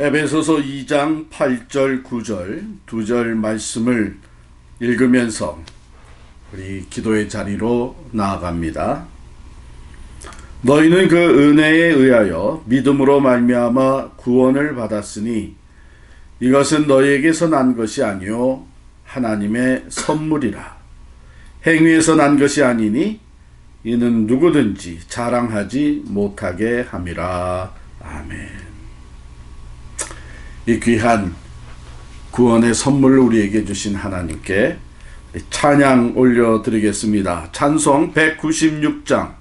에베소서 2장 8절 9절 두 절 말씀을 읽으면서 우리 기도의 자리로 나아갑니다. 너희는 그 은혜에 의하여 믿음으로 말미암아 구원을 받았으니 이것은 너희에게서 난 것이 아니요 하나님의 선물이라. 행위에서 난 것이 아니니 이는 누구든지 자랑하지 못하게 함이라. 아멘. 이 귀한 구원의 선물을 우리에게 주신 하나님께 찬양 올려드리겠습니다. 찬송 196장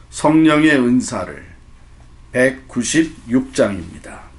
성령의 은사를 196장입니다.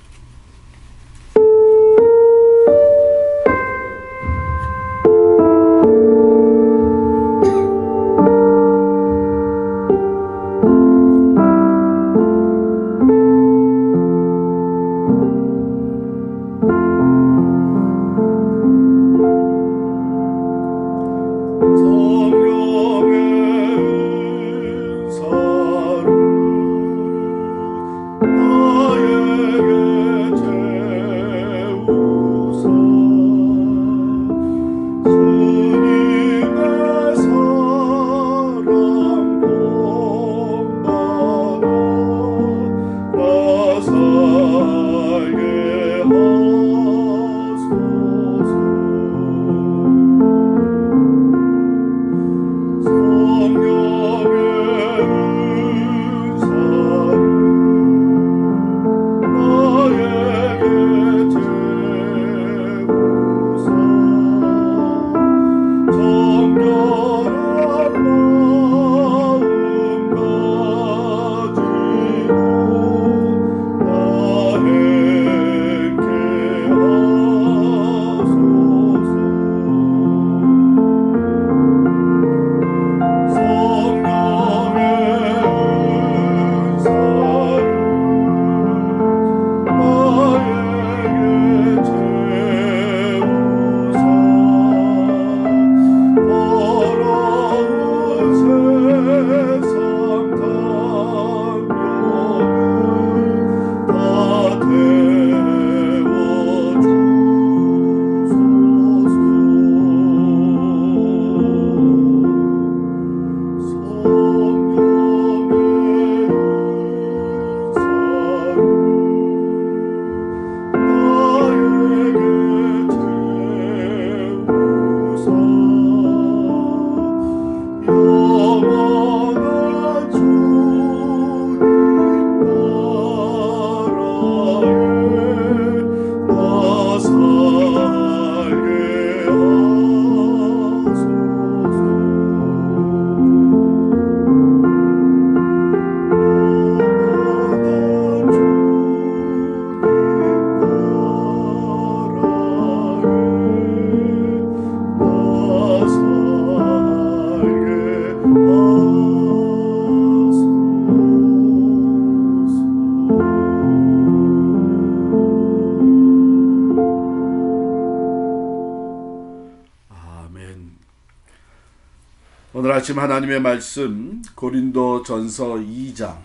오늘 아침 하나님의 말씀 고린도전서 2장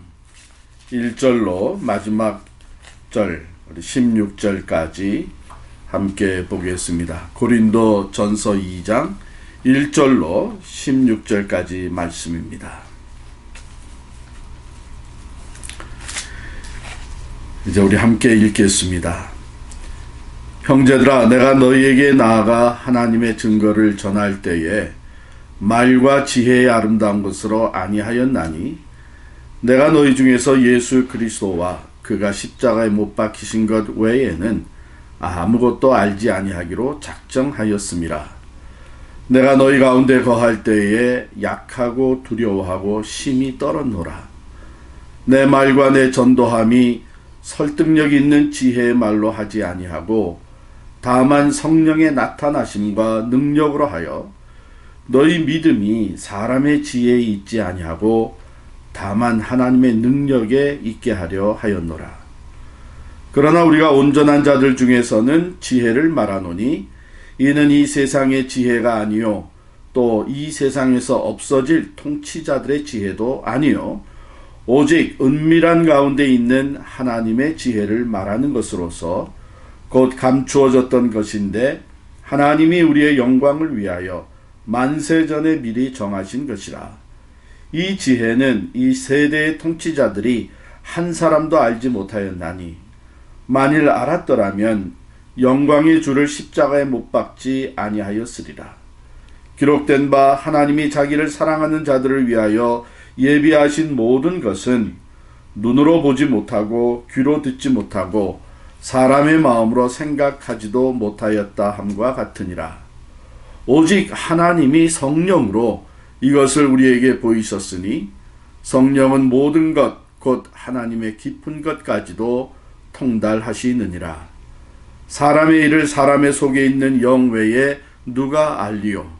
1절로 마지막 절 16절까지 함께 보겠습니다. 고린도전서 2장 1절로 16절까지 말씀입니다. 이제 우리 함께 읽겠습니다. 형제들아, 내가 너희에게 나아가 하나님의 증거를 전할 때에 말과 지혜의 아름다운 것으로 아니하였나니 내가 너희 중에서 예수 그리스도와 그가 십자가에 못 박히신 것 외에는 아무것도 알지 아니하기로 작정하였음이라. 내가 너희 가운데 거할 때에 약하고 두려워하고 심히 떨었노라. 내 말과 내 전도함이 설득력 있는 지혜의 말로 하지 아니하고 다만 성령의 나타나심과 능력으로 하여 너희 믿음이 사람의 지혜에 있지 아니하고 다만 하나님의 능력에 있게 하려 하였노라. 그러나 우리가 온전한 자들 중에서는 지혜를 말하노니 이는 이 세상의 지혜가 아니요 또 이 세상에서 없어질 통치자들의 지혜도 아니요 오직 은밀한 가운데 있는 하나님의 지혜를 말하는 것으로서 곧 감추어졌던 것인데 하나님이 우리의 영광을 위하여 만세전에 미리 정하신 것이라. 이 지혜는 이 세대의 통치자들이 한 사람도 알지 못하였나니 만일 알았더라면 영광의 주를 십자가에 못 박지 아니하였으리라. 기록된 바 하나님이 자기를 사랑하는 자들을 위하여 예비하신 모든 것은 눈으로 보지 못하고 귀로 듣지 못하고 사람의 마음으로 생각하지도 못하였다 함과 같으니라. 오직 하나님이 성령으로 이것을 우리에게 보이셨으니 성령은 모든 것 곧 하나님의 깊은 것까지도 통달하시느니라. 사람의 일을 사람의 속에 있는 영 외에 누가 알리요?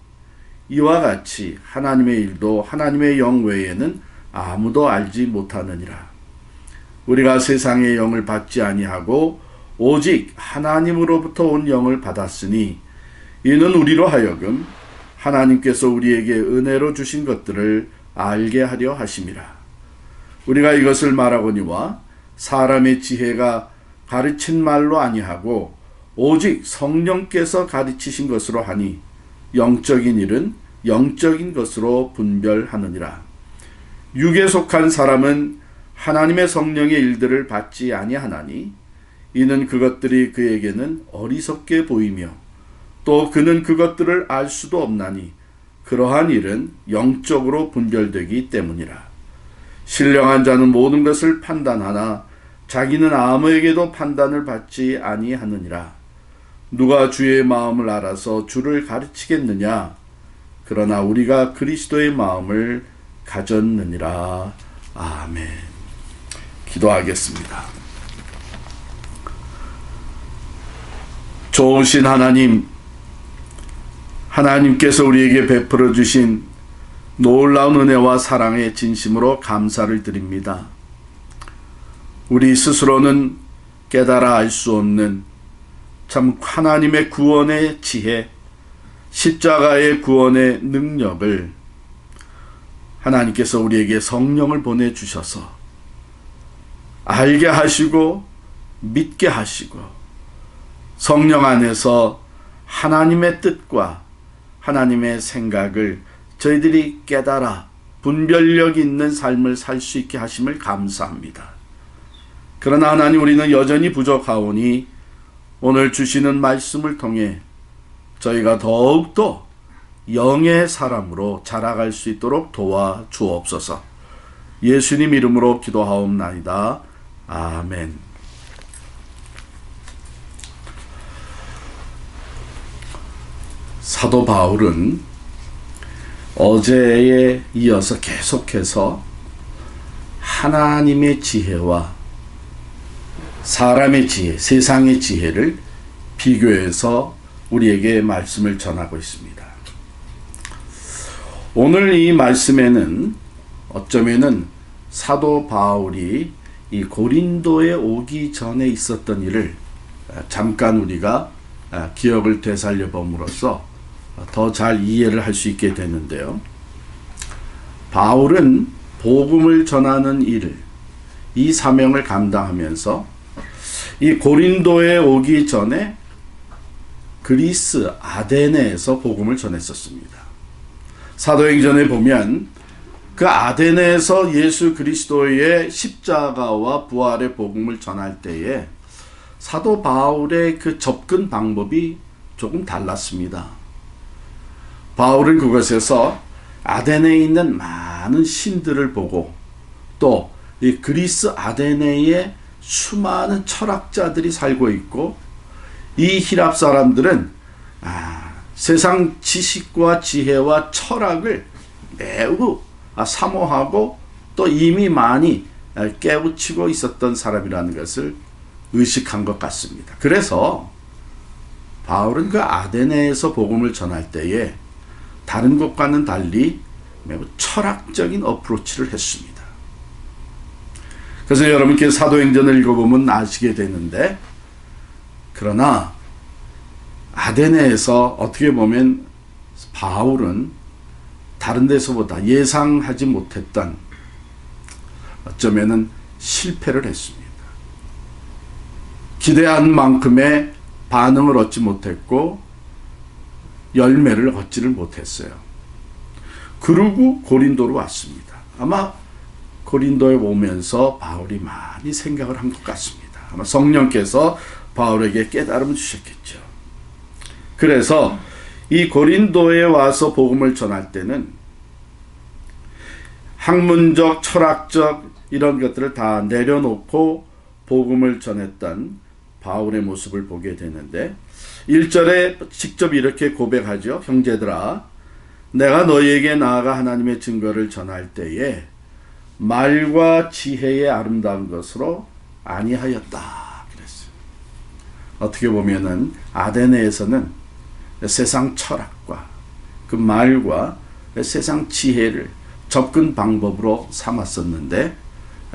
이와 같이 하나님의 일도 하나님의 영 외에는 아무도 알지 못하느니라. 우리가 세상의 영을 받지 아니하고 오직 하나님으로부터 온 영을 받았으니 이는 우리로 하여금 하나님께서 우리에게 은혜로 주신 것들을 알게 하려 하심이라. 우리가 이것을 말하거니와 사람의 지혜가 가르친 말로 아니하고 오직 성령께서 가르치신 것으로 하니 영적인 일은 영적인 것으로 분별하느니라. 육에 속한 사람은 하나님의 성령의 일들을 받지 아니하나니 이는 그것들이 그에게는 어리석게 보이며 또 그는 그것들을 알 수도 없나니 그러한 일은 영적으로 분별되기 때문이라. 신령한 자는 모든 것을 판단하나 자기는 아무에게도 판단을 받지 아니하느니라. 누가 주의 마음을 알아서 주를 가르치겠느냐? 그러나 우리가 그리스도의 마음을 가졌느니라. 아멘. 기도하겠습니다. 좋으신 하나님, 하나님께서 우리에게 베풀어 주신 놀라운 은혜와 사랑에 진심으로 감사를 드립니다. 우리 스스로는 깨달아 알 수 없는 참 하나님의 구원의 지혜, 십자가의 구원의 능력을 하나님께서 우리에게 성령을 보내주셔서 알게 하시고 믿게 하시고 성령 안에서 하나님의 뜻과 하나님의 생각을 저희들이 깨달아 분별력 있는 삶을 살 수 있게 하심을 감사합니다. 그러나 하나님, 우리는 여전히 부족하오니 오늘 주시는 말씀을 통해 저희가 더욱더 영의 사람으로 자라갈 수 있도록 도와주옵소서. 예수님 이름으로 기도하옵나이다. 아멘. 사도 바울은 어제에 이어서 계속해서 하나님의 지혜와 사람의 지혜, 세상의 지혜를 비교해서 우리에게 말씀을 전하고 있습니다. 오늘 이 말씀에는 어쩌면은 사도 바울이 이 고린도에 오기 전에 있었던 일을 잠깐 우리가 기억을 되살려 봄으로써 더 잘 이해를 할 수 있게 되는데요. 바울은 복음을 전하는 일을, 이 사명을 감당하면서 이 고린도에 오기 전에 그리스 아데네에서 복음을 전했었습니다. 사도행전에 보면 그 아데네에서 예수 그리스도의 십자가와 부활의 복음을 전할 때에 사도 바울의 그 접근 방법이 조금 달랐습니다. 바울은 그곳에서 아데네에 있는 많은 신들을 보고 또 이 그리스 아데네에 수많은 철학자들이 살고 있고 이 히랍 사람들은 세상 지식과 지혜와 철학을 매우 사모하고 또 이미 많이 깨우치고 있었던 사람이라는 것을 의식한 것 같습니다. 그래서 바울은 그 아데네에서 복음을 전할 때에 다른 곳과는 달리 매우 철학적인 어프로치를 했습니다. 그래서 여러분께 사도행전을 읽어보면 아시게 되는데, 그러나 아데네에서 어떻게 보면 바울은 다른 데서보다 예상하지 못했던, 어쩌면은 실패를 했습니다. 기대한 만큼의 반응을 얻지 못했고 열매를 얻지를 못했어요. 그러고 고린도로 왔습니다. 아마 고린도에 오면서 바울이 많이 생각을 한 것 같습니다. 아마 성령께서 바울에게 깨달음을 주셨겠죠. 그래서 이 고린도에 와서 복음을 전할 때는 학문적, 철학적 이런 것들을 다 내려놓고 복음을 전했던 바울의 모습을 보게 되는데, 1절에 직접 이렇게 고백하죠. 형제들아, 내가 너희에게 나아가 하나님의 증거를 전할 때에 말과 지혜의 아름다운 것으로 아니하였다 그랬어요. 어떻게 보면은 아데네에서는 세상 철학과 그 말과 세상 지혜를 접근 방법으로 삼았었는데,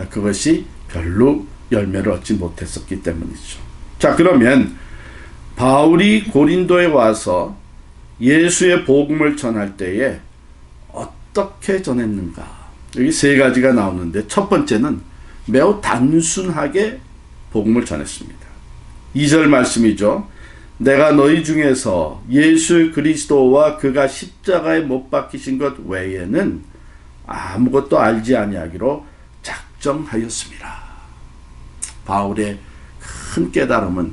그것이 별로 열매를 얻지 못했었기 때문이죠. 자, 그러면 바울이 고린도에 와서 예수의 복음을 전할 때에 어떻게 전했는가? 여기 세 가지가 나오는데, 첫 번째는 매우 단순하게 복음을 전했습니다. 2절 말씀이죠. 내가 너희 중에서 예수 그리스도와 그가 십자가에 못 박히신 것 외에는 아무것도 알지 아니하기로 작정하였습니다. 바울의 큰 깨달음은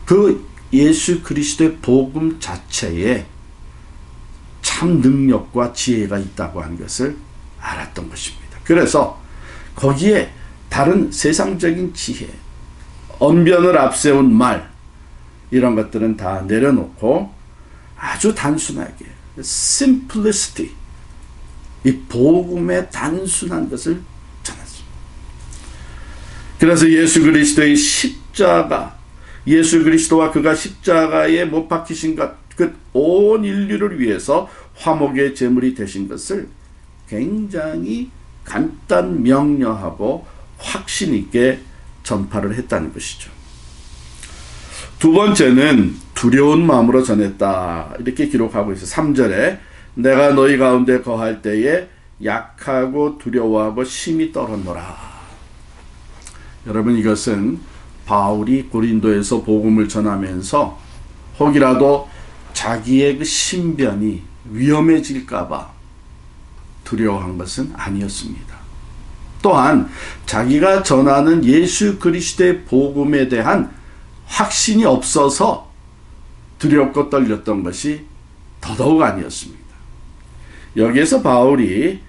그 예수 그리스도의 복음 자체에 참 능력과 지혜가 있다고 하는 것을 알았던 것입니다. 그래서 거기에 다른 세상적인 지혜, 언변을 앞세운 말, 이런 것들은 다 내려놓고 아주 단순하게 simplicity, 이 복음의 단순한 것을 전했습니다. 그래서 예수 그리스도의 십자가, 예수 그리스도와 그가 십자가에 못 박히신 것, 그 온 인류를 위해서 화목의 제물이 되신 것을 굉장히 간단 명료하고 확신 있게 전파를 했다는 것이죠. 두 번째는 두려운 마음으로 전했다, 이렇게 기록하고 있어요. 3절에 내가 너희 가운데 거할 때에 약하고 두려워하고 심히 떨었노라. 여러분, 이것은 바울이 고린도에서 복음을 전하면서 혹이라도 자기의 그 신변이 위험해질까봐 두려워한 것은 아니었습니다. 또한 자기가 전하는 예수 그리스도의 복음에 대한 확신이 없어서 두렵고 떨렸던 것이 더더욱 아니었습니다. 여기에서 바울이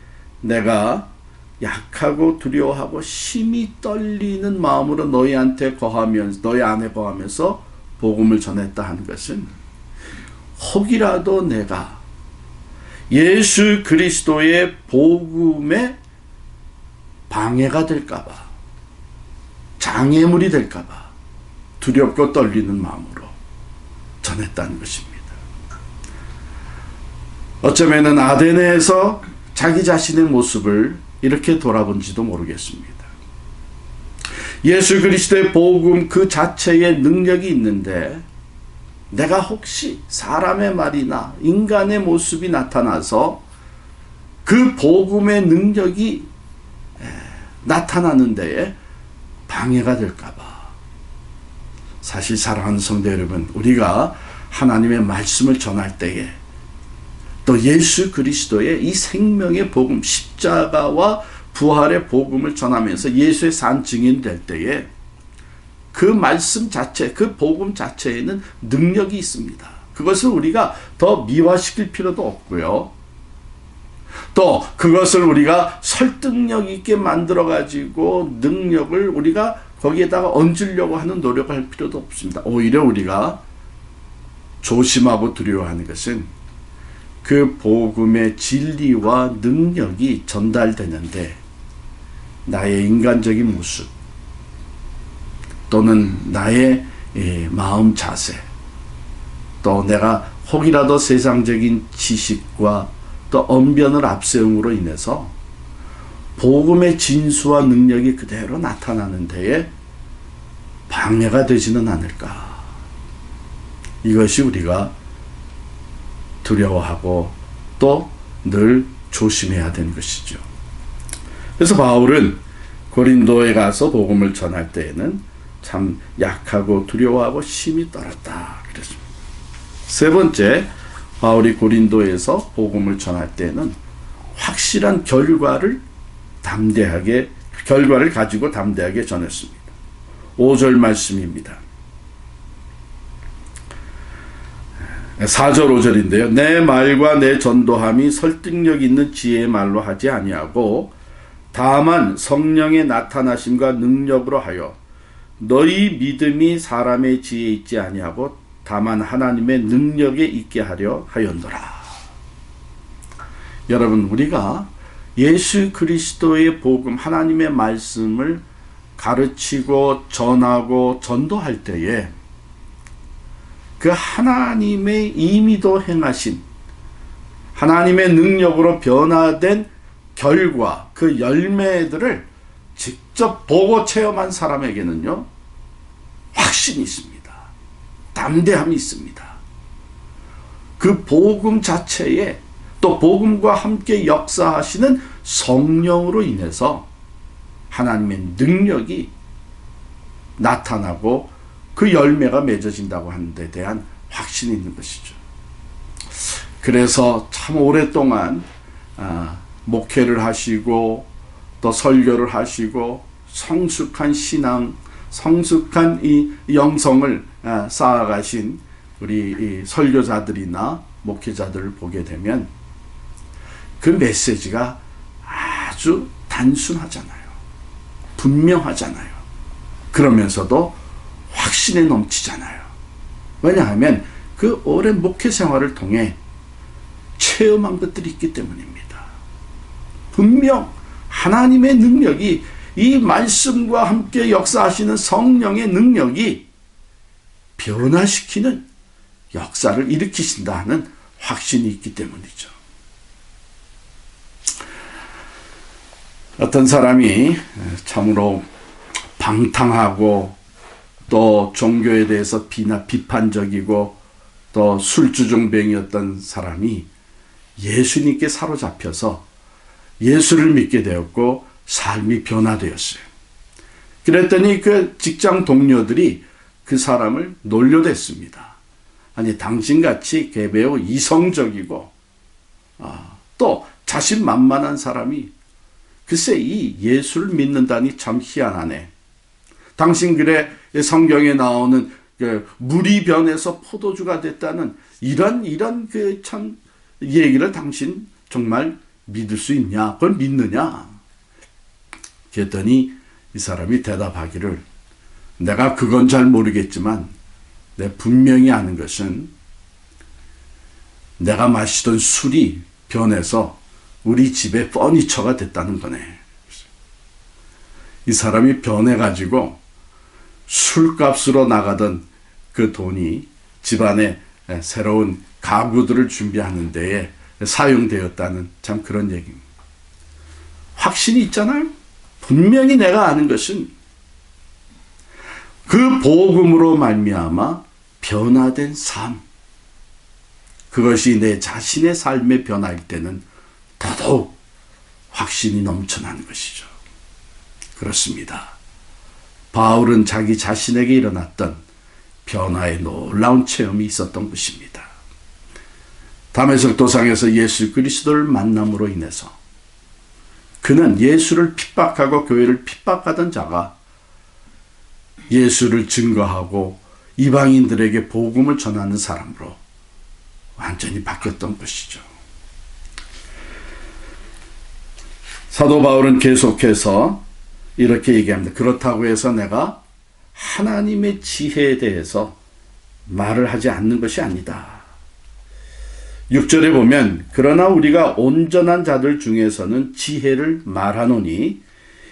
내가 약하고 두려워하고 심히 떨리는 마음으로 너희 안에 거하면서 복음을 전했다 하는 것은, 혹이라도 내가 예수 그리스도의 복음에 방해가 될까봐, 장애물이 될까봐 두렵고 떨리는 마음으로 전했다는 것입니다. 어쩌면은 아데네에서 자기 자신의 모습을 이렇게 돌아본지도 모르겠습니다. 예수 그리스도의 복음 그 자체에 능력이 있는데, 내가 혹시 사람의 말이나 인간의 모습이 나타나서 그 복음의 능력이 나타나는 데에 방해가 될까봐. 사실 사랑하는 성도 여러분, 우리가 하나님의 말씀을 전할 때에 또 예수 그리스도의 이 생명의 복음, 십자가와 부활의 복음을 전하면서 예수의 산 증인 될 때에 그 말씀 자체, 그 복음 자체에는 능력이 있습니다. 그것을 우리가 더 미화시킬 필요도 없고요. 또 그것을 우리가 설득력 있게 만들어 가지고 능력을 우리가 거기에다가 얹으려고 하는 노력을 할 필요도 없습니다. 오히려 우리가 조심하고 두려워하는 것은 그 복음의 진리와 능력이 전달되는데 나의 인간적인 모습 또는 나의 마음 자세, 또 내가 혹이라도 세상적인 지식과 또 언변을 앞세움으로 인해서 복음의 진수와 능력이 그대로 나타나는 데에 방해가 되지는 않을까. 이것이 우리가 두려워하고 또 늘 조심해야 되는 것이죠. 그래서 바울은 고린도에 가서 복음을 전할 때에는 참 약하고 두려워하고 심히 떨었다 그랬습니다. 세 번째, 바울이 고린도에서 복음을 전할 때는 확실한 결과를 가지고 담대하게 전했습니다. 5절 말씀입니다. 4절 5절인데요. 내 말과 내 전도함이 설득력 있는 지혜의 말로 하지 아니하고 다만 성령의 나타나심과 능력으로 하여 너희 믿음이 사람의 지혜에 있지 아니하고 다만 하나님의 능력에 있게 하려 하였노라. 여러분, 우리가 예수 그리스도의 복음, 하나님의 말씀을 가르치고 전하고 전도할 때에 그 하나님의 임의도 행하신 하나님의 능력으로 변화된 결과, 그 열매들을 직접 보고 체험한 사람에게는요, 확신이 있습니다. 담대함이 있습니다. 그 복음 자체에 또 복음과 함께 역사하시는 성령으로 인해서 하나님의 능력이 나타나고 그 열매가 맺어진다고 하는 데 대한 확신이 있는 것이죠. 그래서 참 오랫동안 목회를 하시고 또 설교를 하시고 성숙한 신앙, 성숙한 이 영성을 쌓아가신 우리 이 설교자들이나 목회자들을 보게 되면 그 메시지가 아주 단순하잖아요. 분명하잖아요. 그러면서도 확신에 넘치잖아요. 왜냐하면 그 오랜 목회 생활을 통해 체험한 것들이 있기 때문입니다. 분명 하나님의 능력이, 이 말씀과 함께 역사하시는 성령의 능력이 변화시키는 역사를 일으키신다 하는 확신이 있기 때문이죠. 어떤 사람이 참으로 방탕하고 또 종교에 대해서 비판적이고 또 술주정뱅이였던 사람이 예수님께 사로잡혀서 예수를 믿게 되었고 삶이 변화되었어요. 그랬더니 그 직장 동료들이 그 사람을 놀려댔습니다. 아니, 당신같이 개배우 이성적이고 또 자신만만한 사람이 글쎄 이 예수를 믿는다니 참 희한하네. 당신 그래 성경에 나오는 그 물이 변해서 포도주가 됐다는 이런 그 참 얘기를 당신 정말 믿을 수 있냐? 그걸 믿느냐? 그랬더니 이 사람이 대답하기를, 내가 그건 잘 모르겠지만 내 분명히 아는 것은 내가 마시던 술이 변해서 우리 집의 퍼니처가 됐다는 거네. 이 사람이 변해가지고 술값으로 나가던 그 돈이 집안에 새로운 가구들을 준비하는 데에 사용되었다는 참 그런 얘기입니다. 확신이 있잖아요. 분명히 내가 아는 것은 그 복음으로 말미암아 변화된 삶, 그것이 내 자신의 삶의 변화일 때는 더더욱 확신이 넘쳐나는 것이죠. 그렇습니다. 바울은 자기 자신에게 일어났던 변화의 놀라운 체험이 있었던 것입니다. 다메섹 도상에서 예수 그리스도를 만남으로 인해서 그는 예수를 핍박하고 교회를 핍박하던 자가 예수를 증거하고 이방인들에게 복음을 전하는 사람으로 완전히 바뀌었던 것이죠. 사도 바울은 계속해서 이렇게 얘기합니다. 그렇다고 해서 내가 하나님의 지혜에 대해서 말을 하지 않는 것이 아니다. 6절에 보면 그러나 우리가 온전한 자들 중에서는 지혜를 말하노니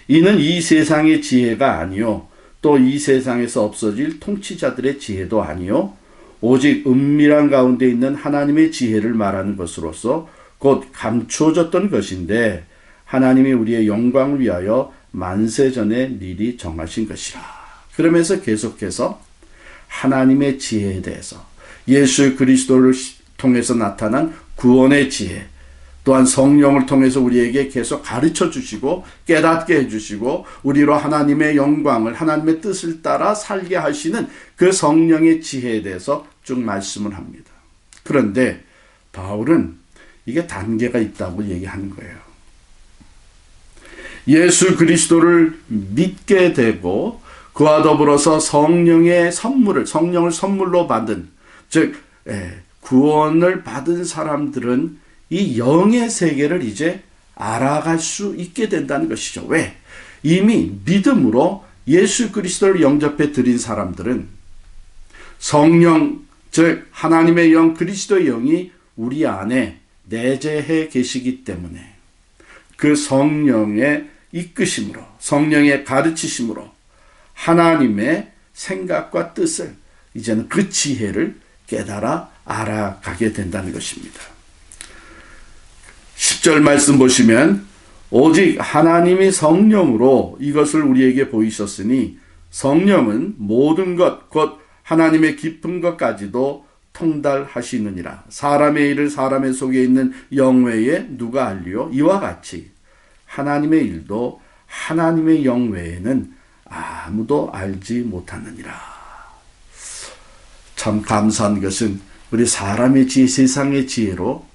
이는 이 세상의 지혜가 아니요 또 이 세상에서 없어질 통치자들의 지혜도 아니요 오직 은밀한 가운데 있는 하나님의 지혜를 말하는 것으로서 곧 감추어졌던 것인데 하나님이 우리의 영광을 위하여 만세전에 미리 정하신 것이라. 그러면서 계속해서 하나님의 지혜에 대해서, 예수 그리스도를 통해서 나타난 구원의 지혜, 또한 성령을 통해서 우리에게 계속 가르쳐 주시고 깨닫게 해주시고 우리로 하나님의 영광을, 하나님의 뜻을 따라 살게 하시는 그 성령의 지혜에 대해서 쭉 말씀을 합니다. 그런데 바울은 이게 단계가 있다고 얘기하는 거예요. 예수 그리스도를 믿게 되고 그와 더불어서 성령의 선물을, 성령을 선물로 받은, 즉 구원을 받은 사람들은 이 영의 세계를 이제 알아갈 수 있게 된다는 것이죠. 왜? 이미 믿음으로 예수 그리스도를 영접해 드린 사람들은 성령, 즉 하나님의 영, 그리스도의 영이 우리 안에 내재해 계시기 때문에 그 성령의 이끄심으로, 성령의 가르치심으로 하나님의 생각과 뜻을, 이제는 그 지혜를 깨달아 알아가게 된다는 것입니다. 10절 말씀 보시면 오직 하나님이 성령으로 이것을 우리에게 보이셨으니 성령은 모든 것 곧 하나님의 깊은 것까지도 통달하시느니라. 사람의 일을 사람의 속에 있는 영 외에 누가 알리요? 이와 같이 하나님의 일도 하나님의 영 외에는 아무도 알지 못하느니라. 참 감사한 것은 우리 사람의 지혜, 세상의 지혜로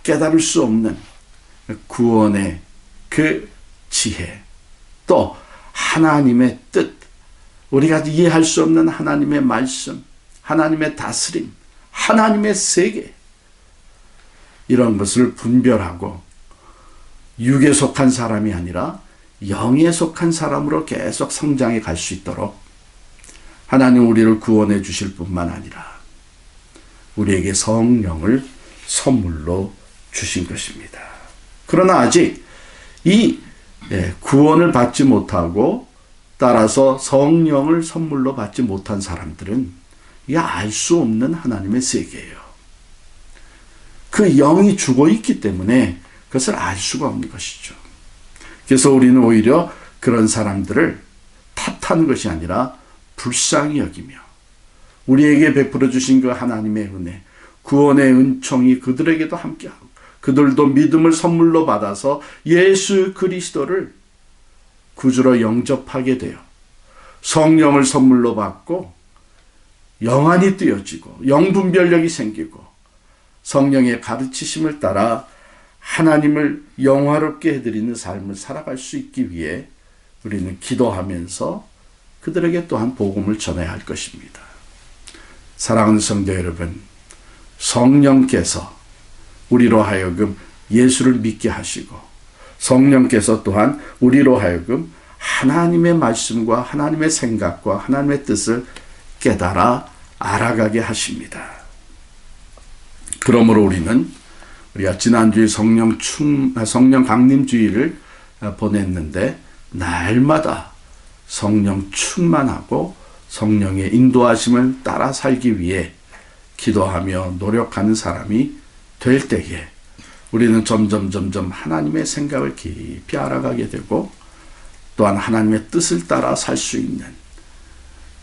깨달을 수 없는 구원의 그 지혜, 또 하나님의 뜻, 우리가 이해할 수 없는 하나님의 말씀, 하나님의 다스림, 하나님의 세계, 이런 것을 분별하고 육에 속한 사람이 아니라 영에 속한 사람으로 계속 성장해 갈 수 있도록 하나님 우리를 구원해 주실 뿐만 아니라 우리에게 성령을 선물로 주신 것입니다. 그러나 아직 이 구원을 받지 못하고 따라서 성령을 선물로 받지 못한 사람들은 이 알 수 없는 하나님의 세계예요. 그 영이 죽어 있기 때문에 그것을 알 수가 없는 것이죠. 그래서 우리는 오히려 그런 사람들을 탓하는 것이 아니라 불쌍히 여기며 우리에게 베풀어 주신 그 하나님의 은혜, 구원의 은총이 그들에게도 함께하고 그들도 믿음을 선물로 받아서 예수 그리스도를 구주로 영접하게 되어 성령을 선물로 받고 영안이 뜨여지고 영분별력이 생기고 성령의 가르치심을 따라 하나님을 영화롭게 해드리는 삶을 살아갈 수 있기 위해 우리는 기도하면서 그들에게 또한 복음을 전해야 할 것입니다. 사랑하는 성도 여러분, 성령께서 우리로 하여금 예수를 믿게 하시고 성령께서 또한 우리로 하여금 하나님의 말씀과 하나님의 생각과 하나님의 뜻을 깨달아 알아가게 하십니다. 그러므로 우리가 지난주에 성령 강림주의를 보냈는데 날마다 성령 충만하고 성령의 인도하심을 따라 살기 위해 기도하며 노력하는 사람이 될 때에 우리는 점점 하나님의 생각을 깊이 알아가게 되고 또한 하나님의 뜻을 따라 살 수 있는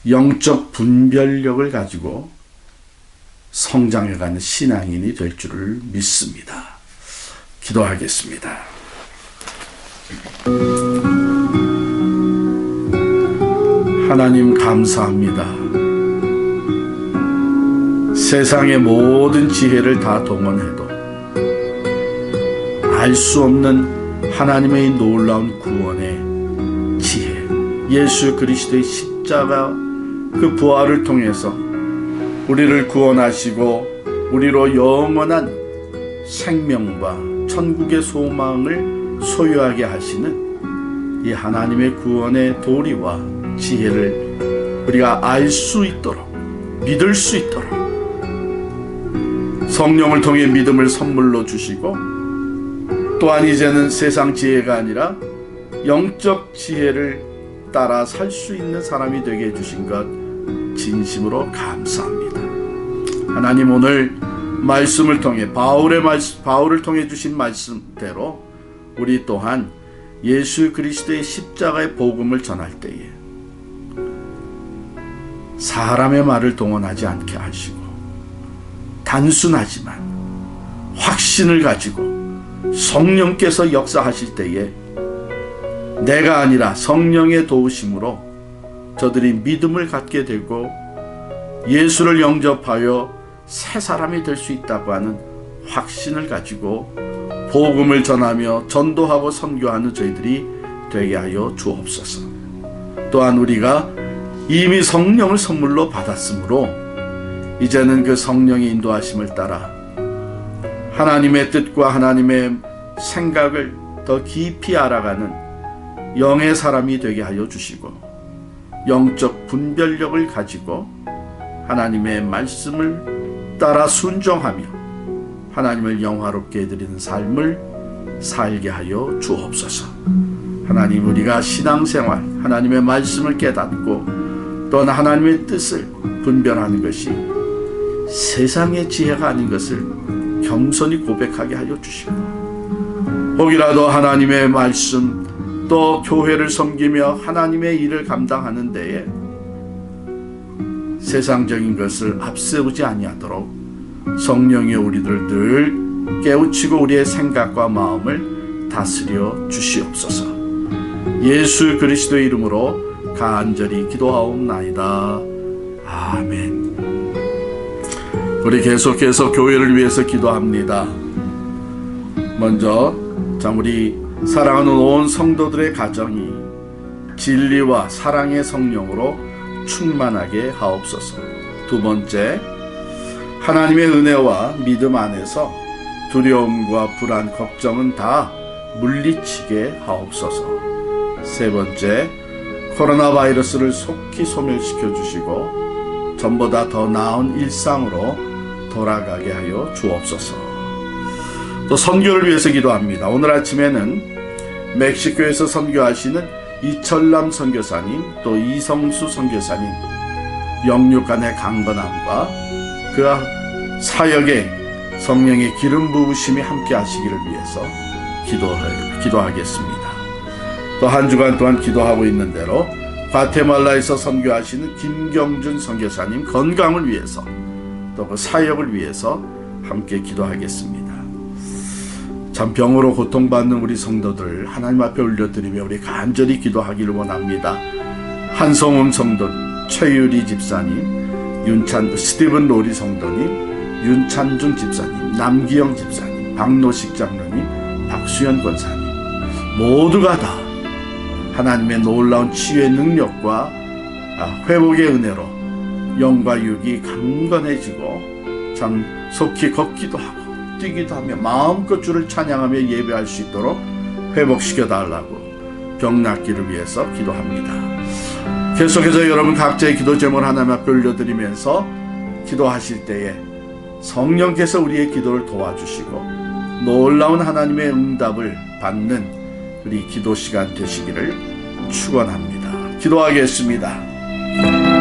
영적 분별력을 가지고 성장해가는 신앙인이 될 줄을 믿습니다. 기도하겠습니다. 하나님 감사합니다. 세상의 모든 지혜를 다 동원해도 알 수 없는 하나님의 놀라운 구원의 지혜, 예수 그리스도의 십자가 그 부활을 통해서 우리를 구원하시고 우리로 영원한 생명과 천국의 소망을 소유하게 하시는 이 하나님의 구원의 도리와 지혜를 우리가 알 수 있도록, 믿을 수 있도록 성령을 통해 믿음을 선물로 주시고 또한 이제는 세상 지혜가 아니라 영적 지혜를 따라 살 수 있는 사람이 되게 해주신 것 진심으로 감사합니다. 하나님, 오늘 말씀을 통해 바울을 통해 주신 말씀대로 우리 또한 예수 그리스도의 십자가의 복음을 전할 때에 사람의 말을 동원하지 않게 하시고 단순하지만 확신을 가지고 성령께서 역사하실 때에 내가 아니라 성령의 도우심으로 저들이 믿음을 갖게 되고 예수를 영접하여 새 사람이 될 수 있다고 하는 확신을 가지고 복음을 전하며 전도하고 선교하는 저희들이 되게 하여 주옵소서. 또한 우리가 이미 성령을 선물로 받았으므로 이제는 그 성령의 인도하심을 따라 하나님의 뜻과 하나님의 생각을 더 깊이 알아가는 영의 사람이 되게 하여 주시고 영적 분별력을 가지고 하나님의 말씀을 따라 순종하며 하나님을 영화롭게 해드리는 삶을 살게 하여 주옵소서. 하나님, 우리가 신앙생활, 하나님의 말씀을 깨닫고 또한 하나님의 뜻을 분별하는 것이 세상의 지혜가 아닌 것을 겸손히 고백하게 하여 주시고 혹이라도 하나님의 말씀 또 교회를 섬기며 하나님의 일을 감당하는 데에 세상적인 것을 앞세우지 아니하도록 성령의 우리들을 늘 깨우치고 우리의 생각과 마음을 다스려 주시옵소서. 예수 그리스도의 이름으로 간절히 기도하옵나이다. 아멘. 우리 계속해서 교회를 위해서 기도합니다. 먼저 우리 사랑하는 온 성도들의 가정이 진리와 사랑의 성령으로 충만하게 하옵소서. 두 번째, 하나님의 은혜와 믿음 안에서 두려움과 불안, 걱정은 다 물리치게 하옵소서. 세 번째, 코로나 바이러스를 속히 소멸시켜 주시고 전보다 더 나은 일상으로 돌아가게 하여 주옵소서. 또 선교를 위해서 기도합니다. 오늘 아침에는 멕시코에서 선교하시는 이철남 선교사님, 또 이성수 선교사님 영육간의 강건함과 그 사역에 성령의 기름 부으심이 함께 하시기를 위해서 기도하겠습니다. 또 한 주간 동안 기도하고 있는 대로 과테말라에서 선교하시는 김경준 선교사님 건강을 위해서 또 그 사역을 위해서 함께 기도하겠습니다. 참 병으로 고통받는 우리 성도들 하나님 앞에 올려드리며 우리 간절히 기도하기를 원합니다. 한성음 성도, 최유리 집사님, 스티븐 로리 성도님, 윤찬중 집사님, 남기영 집사님, 박노식 장로님, 박수현 권사님 모두가 다 하나님의 놀라운 치유의 능력과 회복의 은혜로 영과 육이 강건해지고 참 속히 걷기도 하고 뛰기도 하며 마음껏 주를 찬양하며 예배할 수 있도록 회복시켜 달라고 병 낫기를 위해서 기도합니다. 계속해서 여러분 각자의 기도 제목을 하나님 앞에 올려드리면서 기도하실 때에 성령께서 우리의 기도를 도와주시고 놀라운 하나님의 응답을 받는 우리 기도 시간 되시기를 축원합니다. 기도하겠습니다.